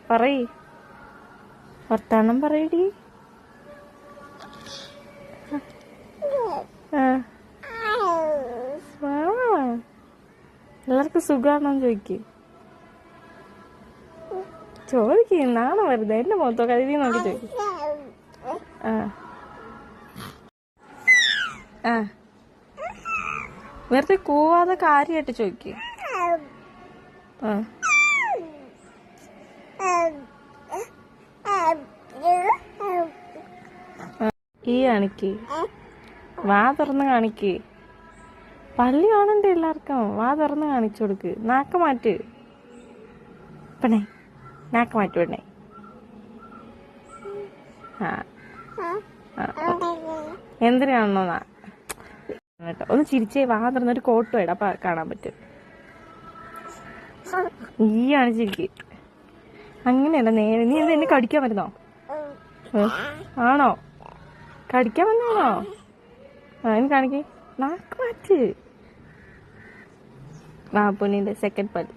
പറയ്, വർത്താനം പറയടി. എല്ലാവർക്കും സുഖാണോന്ന് ചോദിക്ക് നാണം വരുന്നത്. എന്റെ മുഖത്തോ കരുതി നോക്കി ചോദിക്കും. വെറുതെ കൂവാതെ കാര്യമായിട്ട് ചോദിക്ക്. ഈ കാണിക്ക്, വാ തുറന്ന് കാണിക്ക്. പള്ളി കാണണ്ടേ എല്ലാവർക്കും? വാ തുറന്ന് കാണിച്ചു കൊടുക്ക്. നാക്ക് മാറ്റ് പെണ്ണേ, നാക്ക് മാറ്റ് പെണ്ണേ. എന്തിനാണെന്നോന്നാ കേട്ടോ. ഒന്ന് ചിരിച്ചേ, വാ തുറന്നൊരു കോട്ട് വേണം, അപ്പൊ കാണാൻ പറ്റും. ഈ കാണിച്ചിരിക്ക്. അങ്ങനെയല്ല, നേരെ. നീ എന്താ എന്നെ കടിക്കാൻ വരുന്നോ? ആണോ? കടിക്കാൻ വന്നാണോ? ഇനി കാണിക്കേ, നാക്ക് മാറ്റ്. പൊന്നിന്റെ സെക്കൻഡ് പല്ല്.